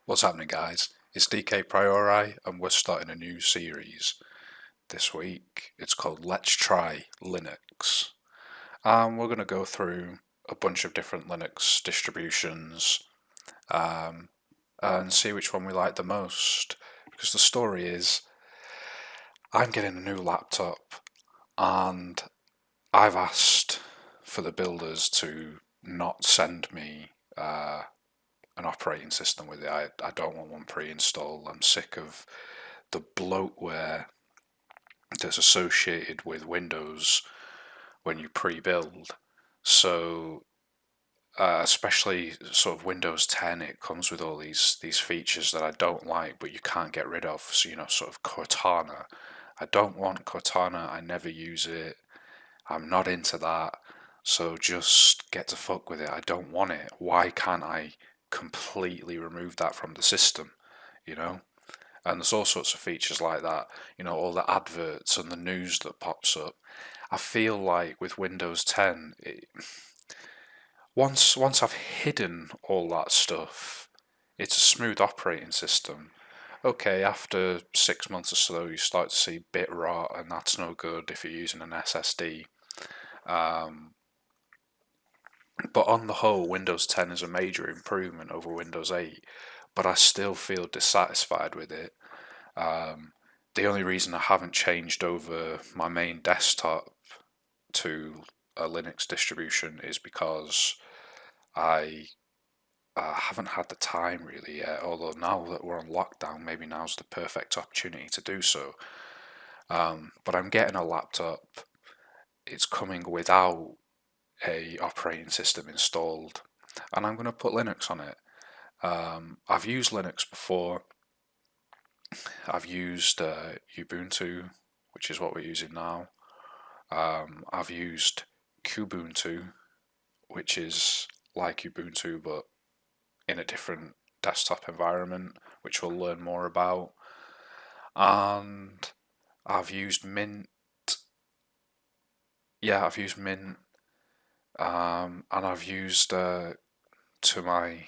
What's happening, guys? It's DK Priori, and we're starting a new series this week. It's called Let's Try Linux. We're going to go through a bunch of different Linux distributions and see which one we like the most. Because the story is, I'm getting a new laptop, and I've asked for the builders to not send me an operating system with it. I don't want one pre-installed. I'm sick of the bloatware that's associated with Windows when you pre-build. So especially sort of Windows 10, it comes with all these features that I don't like, but you can't get rid of. So sort of Cortana. I don't want Cortana. I never use it. I'm not into that. So just get to fuck with it. I don't want it. Why can't I completely remove that from the system? And there's all sorts of features like that. All the adverts and the news that pops up. I feel like with Windows 10, once I've hidden all that stuff, it's a smooth operating system. Okay, after 6 months or so, you start to see bit rot, and that's no good if you're using an SSD. But on the whole, Windows 10 is a major improvement over Windows 8, but I still feel dissatisfied with it. The only reason I haven't changed over my main desktop to a Linux distribution is because I haven't had the time really yet, although now that we're on lockdown, maybe now's the perfect opportunity to do so. But I'm getting a laptop. It's coming without a operating system installed, and I'm going to put Linux on it. I've used Linux before. I've used Ubuntu, which is what we're using now. I've used Ubuntu, which is like Ubuntu but in a different desktop environment, which we'll learn more about. And I've used Mint. Yeah, I've used Mint. And I've used, to my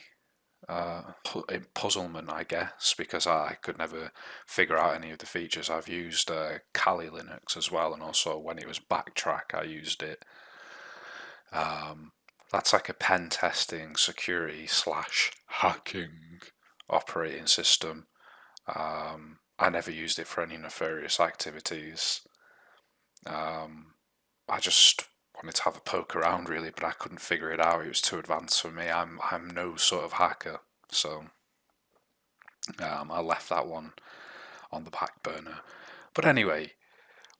puzzlement, I guess, because I could never figure out any of the features. I've used Kali Linux as well, and also when it was Backtrack, I used it. That's like a pen testing, security / hacking operating system. I never used it for any nefarious activities. I just wanted to have a poke around really, but I couldn't figure it out. It was too advanced for me. I'm no sort of hacker, so I left that one on the back burner. But anyway,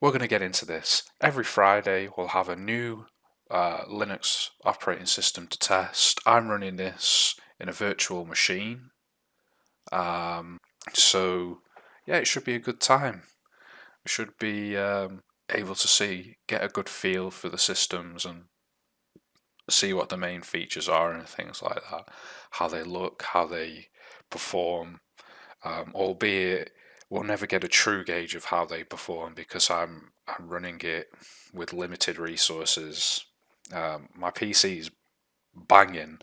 we're going to get into this. Every Friday we'll have a new Linux operating system to test. I'm running this in a virtual machine. So yeah, it should be a good time. We should be able to get a good feel for the systems and see what the main features are and things like that, how they look, how they perform. Albeit we'll never get a true gauge of how they perform because I'm running it with limited resources. My PC is banging,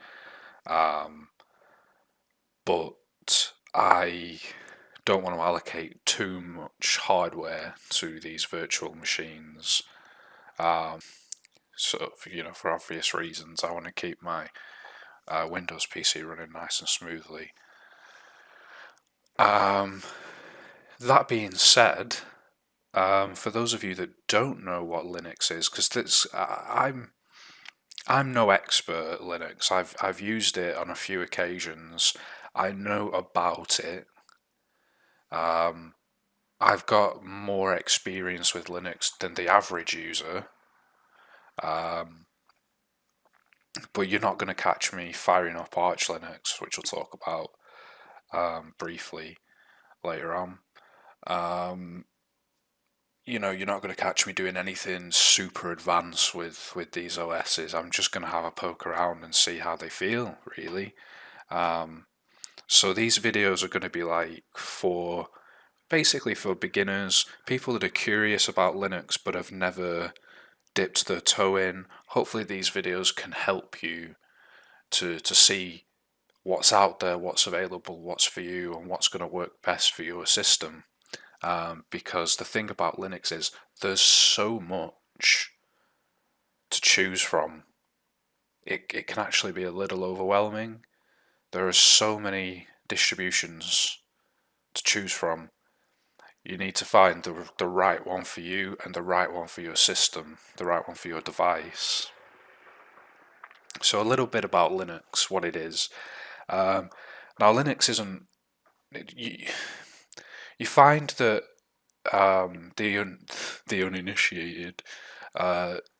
but I don't want to allocate too much hardware to these virtual machines. So, for obvious reasons, I want to keep my Windows PC running nice and smoothly. That being said, for those of you that don't know what Linux is, because I'm no expert at Linux. I've used it on a few occasions. I know about it. I've got more experience with Linux than the average user. But you're not going to catch me firing up Arch Linux, which we'll talk about briefly later on. You're not going to catch me doing anything super advanced with these OSs. I'm just going to have a poke around and see how they feel, really. So these videos are going to be like basically for beginners, people that are curious about Linux but have never dipped their toe in. Hopefully these videos can help you to see what's out there, what's available, what's for you, and what's going to work best for your system. Because the thing about Linux is there's so much to choose from. It can actually be a little overwhelming. There are so many distributions to choose from. You need to find the right one for you and the right one for your system, the right one for your device. So a little bit about Linux, what it is. Now Linux isn't... You find that the uninitiated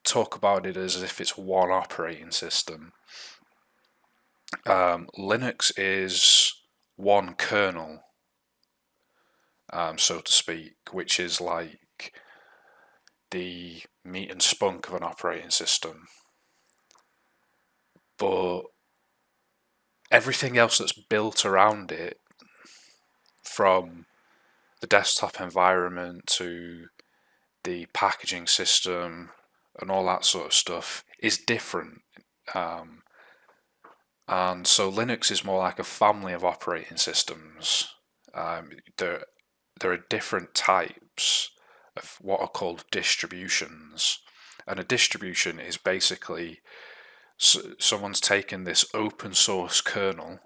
talk about it as if it's one operating system. Linux is one kernel, so to speak, which is like the meat and spunk of an operating system. But everything else that's built around it, from the desktop environment to the packaging system and all that sort of stuff, is different. And so Linux is more like a family of operating systems. There are different types of what are called distributions. And a distribution is basically someone's taken this open source kernel,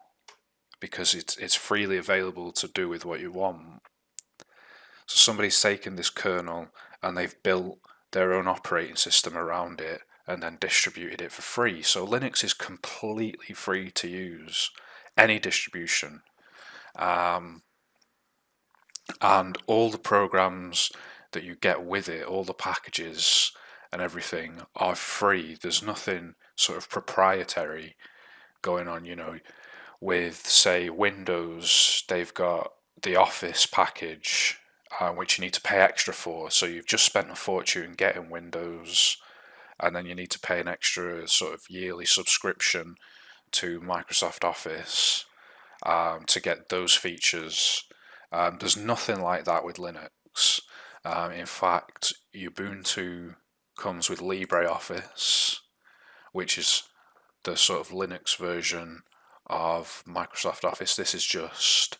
because it's freely available to do with what you want. So somebody's taken this kernel and they've built their own operating system around it and then distributed it for free. So Linux is completely free to use, any distribution. And all the programs that you get with it, all the packages and everything are free. There's nothing sort of proprietary going on, with, say, Windows. They've got the Office package, which you need to pay extra for. So you've just spent a fortune getting Windows, and then you need to pay an extra sort of yearly subscription to Microsoft Office to get those features. There's nothing like that with Linux. In fact, Ubuntu comes with LibreOffice, which is the sort of Linux version of Microsoft Office. This is just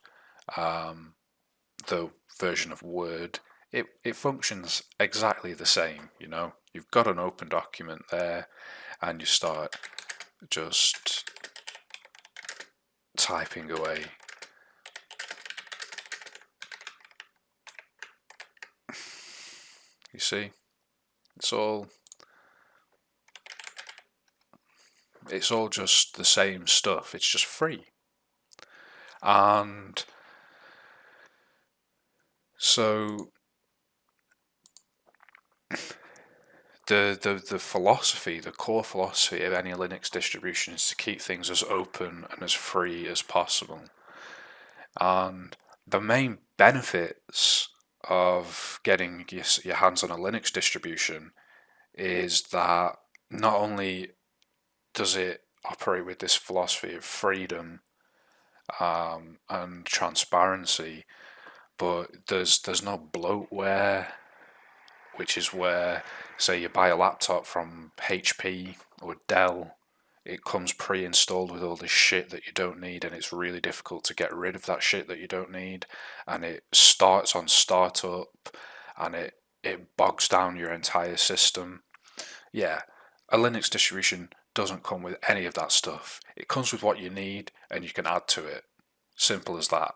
the version of Word. It functions exactly the same, You've got an open document there, and you start just typing away. You see, it's all just the same stuff. It's just free. And so the philosophy, the core philosophy of any Linux distribution is to keep things as open and as free as possible. And the main benefits of getting your hands on a Linux distribution is that not only does it operate with this philosophy of freedom and transparency, but there's no bloatware, which is where, say, you buy a laptop from HP or Dell, it comes pre-installed with all this shit that you don't need, and it's really difficult to get rid of that shit that you don't need, and it starts on startup, and it bogs down your entire system. Yeah, a Linux distribution doesn't come with any of that stuff. It comes with what you need, and you can add to it. Simple as that.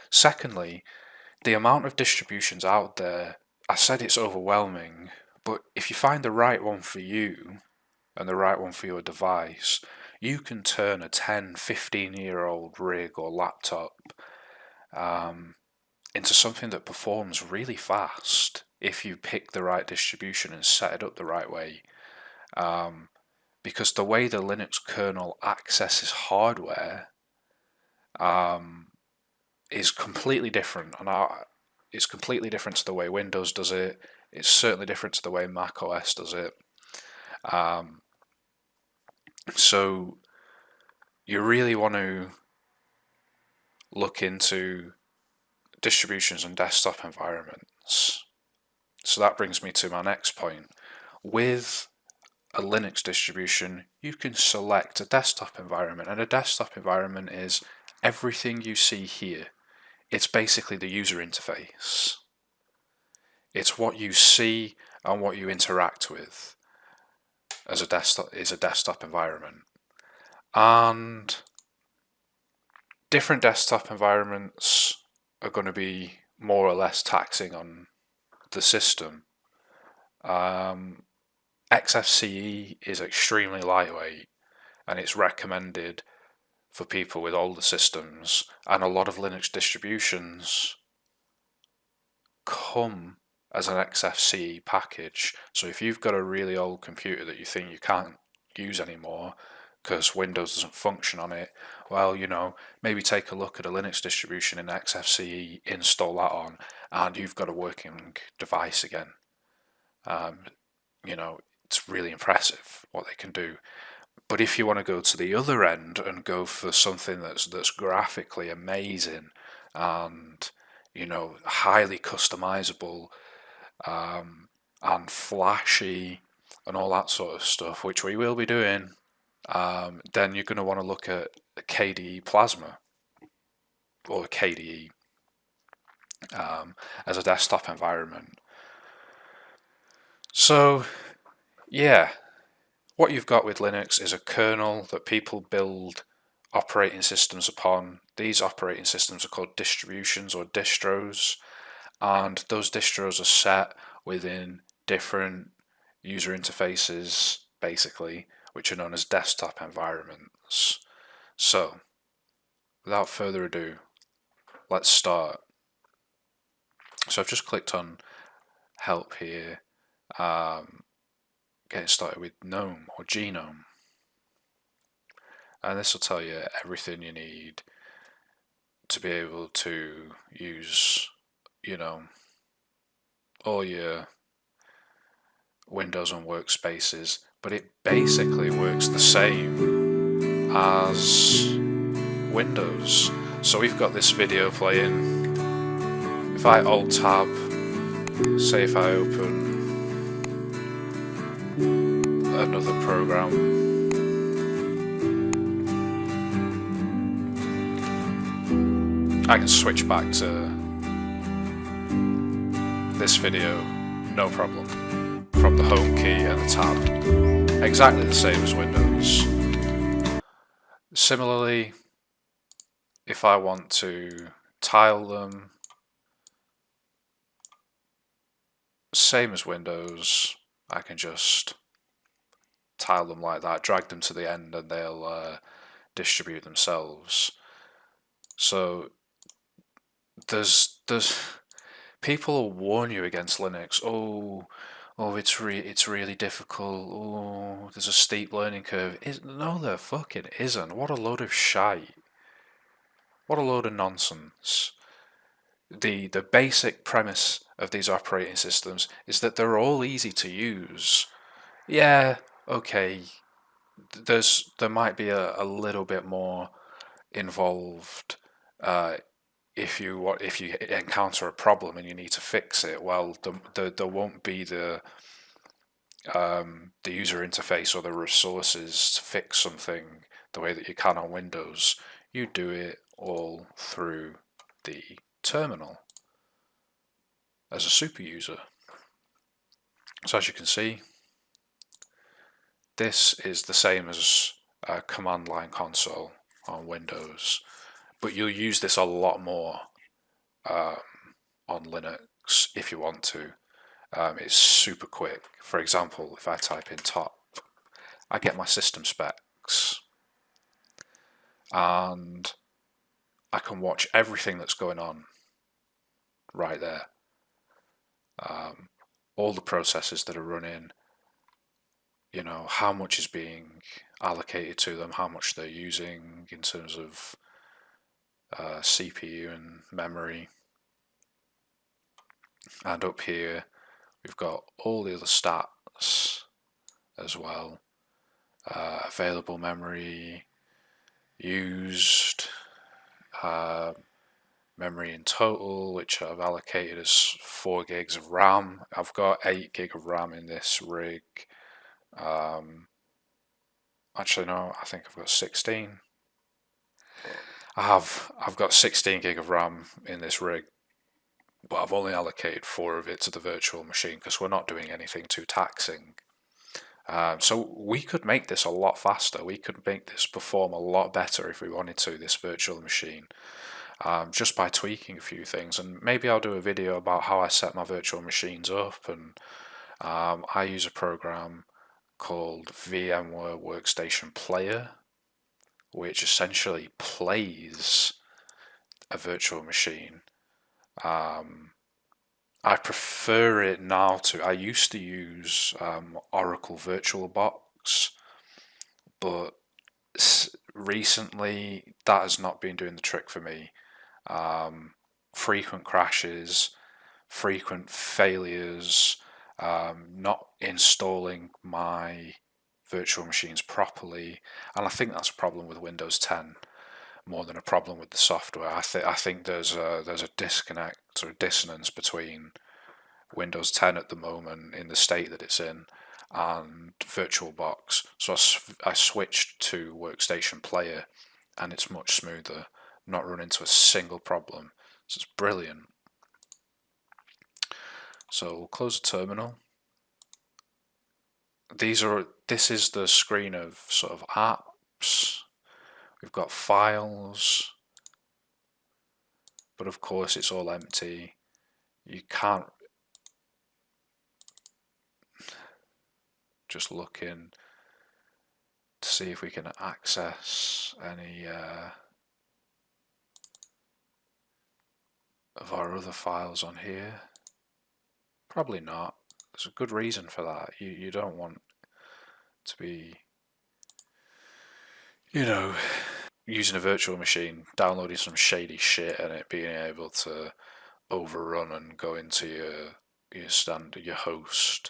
Secondly, the amount of distributions out there, I said it's overwhelming, but if you find the right one for you and the right one for your device, you can turn a 10, 15-year-old rig or laptop into something that performs really fast if you pick the right distribution and set it up the right way. Because the way the Linux kernel accesses hardware is completely different, and it's completely different to the way Windows does it. It's certainly different to the way Mac OS does it. So you really want to look into distributions and desktop environments. So that brings me to my next point. With a Linux distribution, you can select a desktop environment, and a desktop environment is everything you see here. It's basically the user interface. It's what you see and what you interact with as a desktop environment. And different desktop environments are going to be more or less taxing on the system. XFCE is extremely lightweight, and it's recommended for people with older systems, and a lot of Linux distributions come as an XFCE package. So if you've got a really old computer that you think you can't use anymore because Windows doesn't function on it, well, maybe take a look at a Linux distribution in XFCE, install that on, and you've got a working device again. It's really impressive what they can do. But if you want to go to the other end and go for something that's graphically amazing and highly customizable and flashy and all that sort of stuff, which we will be doing, then you're going to want to look at KDE Plasma or KDE as a desktop environment. So yeah, what you've got with Linux is a kernel that people build operating systems upon. These operating systems are called distributions or distros, and those distros are set within different user interfaces, basically, which are known as desktop environments. So, without further ado, let's start. So I've just clicked on help here, getting started with Gnome or Gnome. And this will tell you everything you need to be able to use, all your Windows and workspaces, but it basically works the same as Windows. So we've got this video playing. If I Alt Tab, say if I open another program, I can switch back to this video, no problem, from the home key and the tab. Exactly the same as Windows. Similarly, if I want to tile them, same as Windows, I can just tile them like that, drag them to the end, and they'll distribute themselves. So there's people will warn you against Linux. Oh, it's really difficult. Oh, there's a steep learning curve. No, there fucking isn't. What a load of shite. What a load of nonsense. The basic premise of these operating systems is that they're all easy to use. Yeah, okay. There might be a little bit more involved if you encounter a problem and you need to fix it. Well, there won't be the user interface or the resources to fix something the way that you can on Windows. You do it all through the terminal as a super user. So as you can see, this is the same as a command line console on Windows, but you'll use this a lot more on Linux if you want to. It's super quick. For example, if I type in top, I get my system specs, and I can watch everything that's going on right there. All the processes that are running, how much is being allocated to them, how much they're using in terms of CPU and memory. And up here we've got all the other stats as well. Available memory, used, memory in total, which I've allocated as 4 gigs of RAM. I've got 8 gig of RAM in this rig. Actually, no, I think I've got 16. I've got 16 gig of RAM in this rig, but I've only allocated 4 of it to the virtual machine because we're not doing anything too taxing. So we could make this a lot faster. We could make this perform a lot better if we wanted to, this virtual machine, just by tweaking a few things. And maybe I'll do a video about how I set my virtual machines up. And I use a program called VMware Workstation Player, which essentially plays a virtual machine. I prefer it now to. I used to use Oracle VirtualBox, but recently that has not been doing the trick for me. Frequent crashes, frequent failures, not installing my virtual machines properly, and I think that's a problem with Windows 10 more than a problem with the software. I think there's a disconnect or dissonance between Windows 10 at the moment in the state that it's in and VirtualBox. So I switched to Workstation Player and it's much smoother, not run into a single problem. So it's brilliant. So we'll close the terminal. This is the screen of sort of apps. We've got files, but of course it's all empty. You can't just look in to see if we can access any of our other files on here. Probably not. There's a good reason for that. You don't want to be, using a virtual machine, downloading some shady shit and it being able to overrun and go into your host.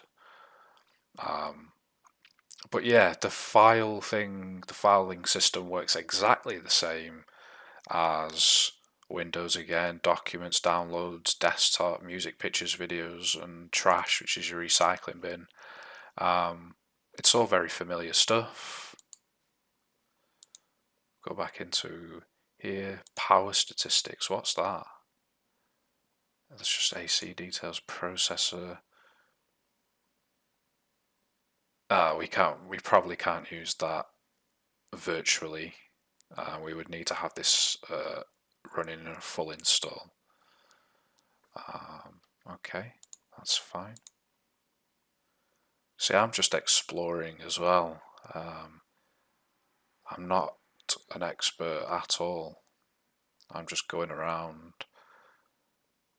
But yeah, the filing system works exactly the same as Windows again. Documents, downloads, desktop, music, pictures, videos, and trash, which is your recycling bin. It's all very familiar stuff. Go back into here, power statistics. What's that? That's just AC details, processor. We probably can't use that virtually. We would need to have this running in a full install. Okay, that's fine. See, I'm just exploring as well. I'm not an expert at all. I'm just going around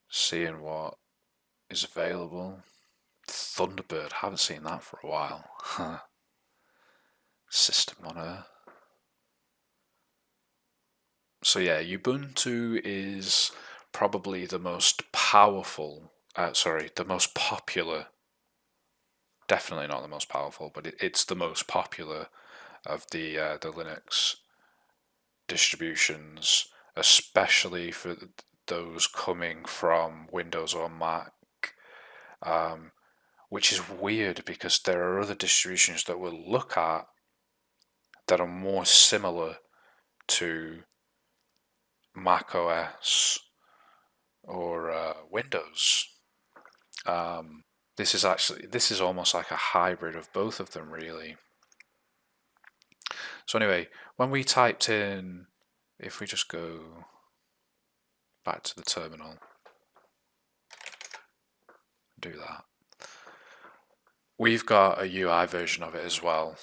seeing what is available. Thunderbird, haven't seen that for a while. System on Earth. So yeah, Ubuntu is probably the most powerful, the most popular, definitely not the most powerful, but it's the most popular of the Linux distributions, especially for those coming from Windows or Mac, which is weird because there are other distributions that we'll look at that are more similar to Mac OS or Windows. This is almost like a hybrid of both of them, really. So anyway, when we typed in, if we just go back to the terminal, do that, we've got a UI version of it as well,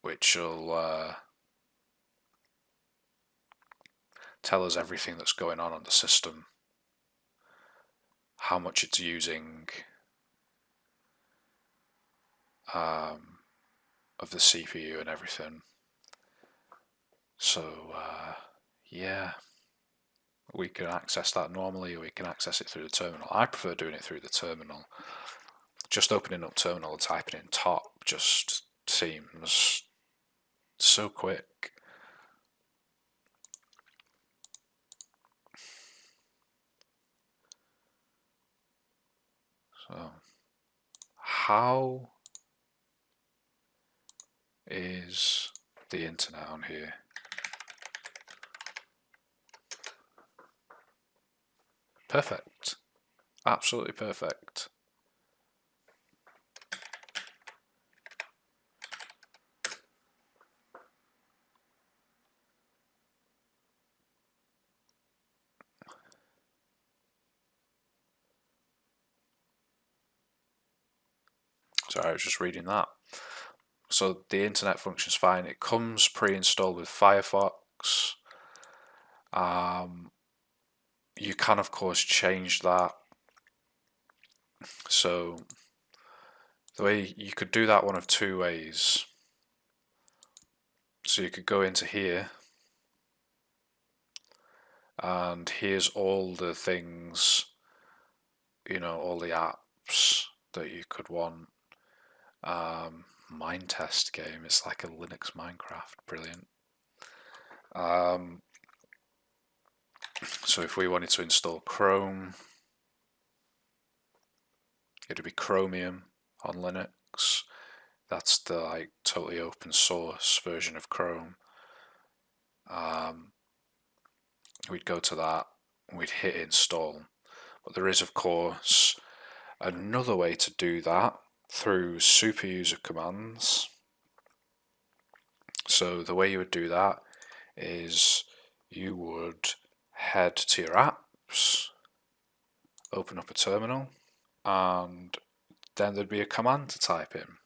which will tell us everything that's going on the system, how much it's using of the CPU and everything. So yeah, we can access that normally, or we can access it through the terminal. I prefer doing it through the terminal. Just opening up terminal and typing in top just seems so quick. So how is the internet on here. Perfect. Absolutely perfect. Sorry, I was just reading that. So the internet function's fine. It comes pre-installed with Firefox. You can of course change that. So the way you could do that one of two ways. So you could go into here, and here's all the things, you know, all the apps that you could want. Mine test game, it's like a Linux Minecraft, brilliant. So if we wanted to install Chrome, it'd be Chromium on Linux. That's the like totally open source version of Chrome. We'd go to that, we'd hit install. But there is of course another way to do that through super user commands. So the way you would do that is you would head to your apps, open up a terminal, and then there'd be a command to type in.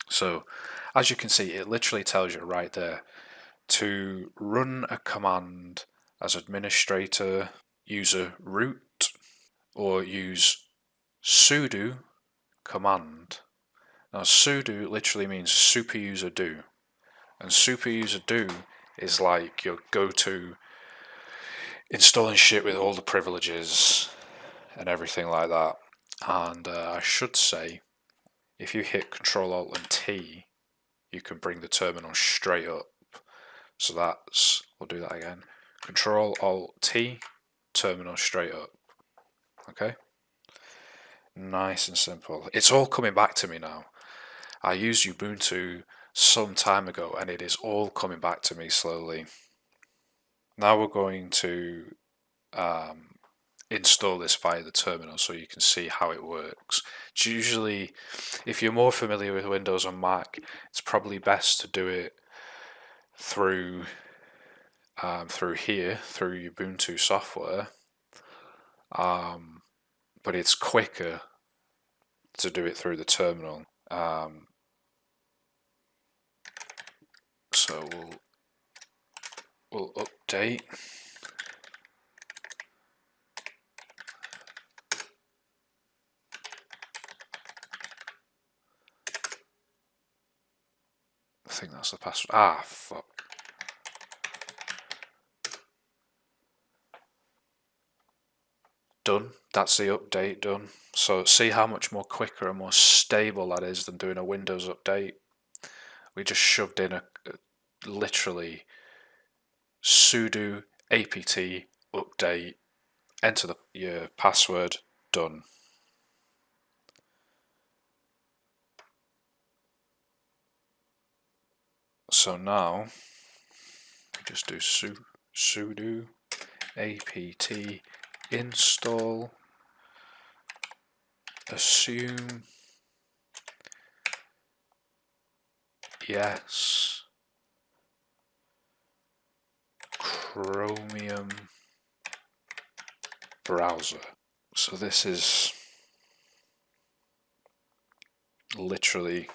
So as you can see, it literally tells you right there to run a command as administrator, user root, or use sudo command. Now sudo literally means super user do, and super user do is like your go-to installing shit with all the privileges and everything like that. And I should say, if you hit Control Alt and T, you can bring the terminal straight up. So that's, we'll do that again. Control Alt T, terminal straight up. Okay? Nice and simple. It's all coming back to me now. I used Ubuntu some time ago and it is all coming back to me slowly. Now we're going to install this via the terminal so you can see how it works. It's usually, if you're more familiar with Windows and Mac, it's probably best to do it through here, through Ubuntu software, but it's quicker to do it through the terminal. So we'll update. I think that's the password. Ah, fuck. Done. That's the update done. So see how much more quicker and more stable that is than doing a Windows update. We just shoved in a literally sudo apt update, enter your password, done. So now just do sudo apt install assume yes Chromium browser. So this is literally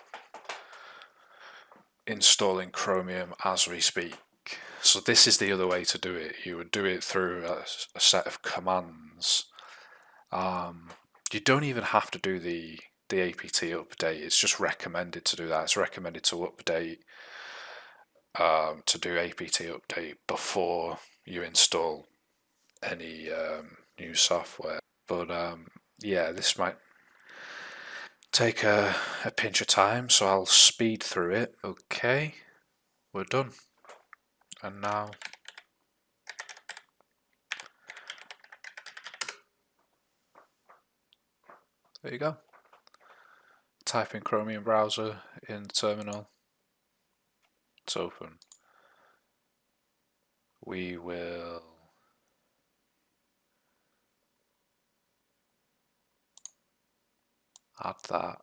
installing Chromium as we speak. So this is the other way to do it. You would do it through a set of commands. You don't even have to do the apt update. It's just recommended to do that. It's recommended to update, to do apt update before you install any new software. But yeah, this might take a pinch of time, so I'll speed through it. Okay, we're done. And now there you go. Type in Chromium browser in the terminal. It's open. We will add that.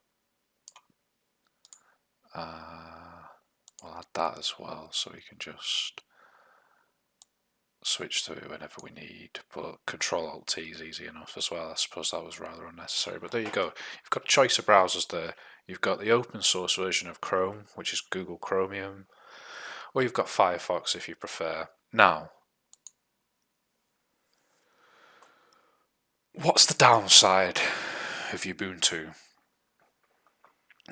We'll add that as well, so we can just switch to it whenever we need, but Control-Alt-T is easy enough as well. I suppose that was rather unnecessary, but there you go. You've got a choice of browsers there. You've got the open source version of Chrome, which is Google Chromium, or you've got Firefox if you prefer. Now, what's the downside of Ubuntu?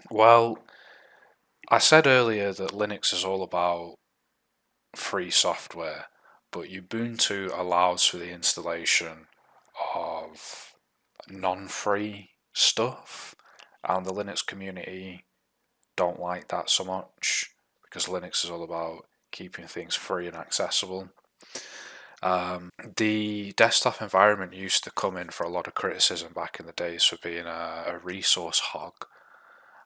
Well, I said earlier that Linux is all about free software, but Ubuntu allows for the installation of non-free stuff, and the Linux community don't like that so much because Linux is all about keeping things free and accessible. The desktop environment used to come in for a lot of criticism back in the days for being a resource hog.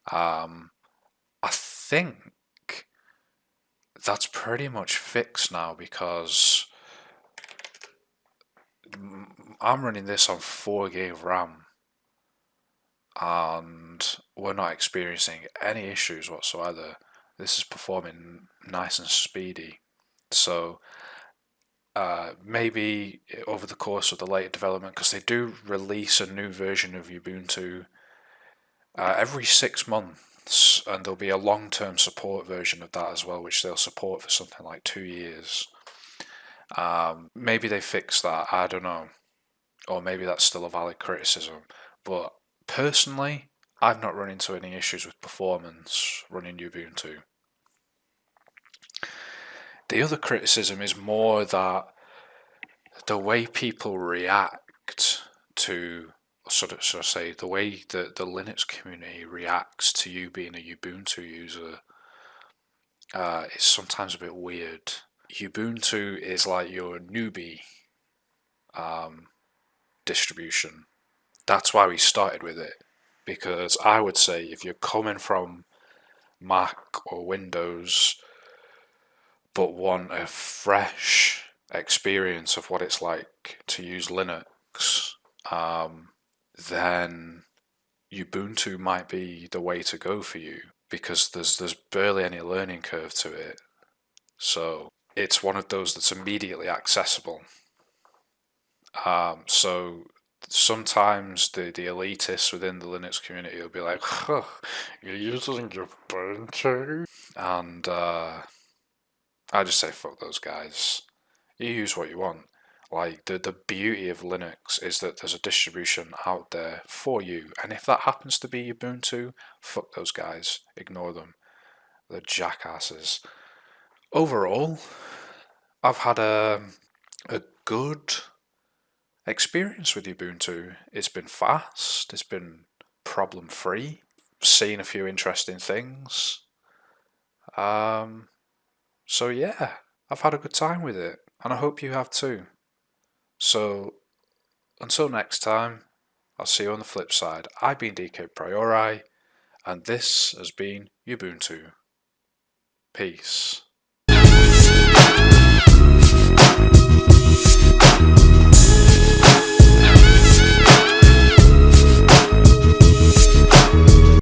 I think that's pretty much fixed now because I'm running this on 4 gig of RAM and we're not experiencing any issues whatsoever. This is performing nice and speedy. So maybe over the course of the later development, because they do release a new version of Ubuntu every 6 months, and there'll be a long-term support version of that as well, which they'll support for something like 2 years. Maybe they fix that, I don't know, or maybe that's still a valid criticism, but personally I've not run into any issues with performance running Ubuntu. The other criticism is more that the way people react to, sort of say, the way that the Linux community reacts to you being a Ubuntu user is sometimes a bit weird. Ubuntu is like your newbie distribution. That's why we started with it, because I would say if you're coming from Mac or Windows but want a fresh experience of what it's like to use Linux, then Ubuntu might be the way to go for you, because there's barely any learning curve to it. So it's one of those that's immediately accessible. So sometimes the elitists within the Linux community will be like, huh, you're using Ubuntu? And I just say fuck those guys. You use what you want. Like, the beauty of Linux is that there's a distribution out there for you, and if that happens to be Ubuntu, fuck those guys. Ignore them. They're jackasses. Overall, I've had a good experience with Ubuntu. It's been fast, it's been problem free, seen a few interesting things. So yeah, I've had a good time with it, and I hope you have too. So until next time, I'll see you on the flip side. I've been DK Priori, and this has been Ubuntu. Peace.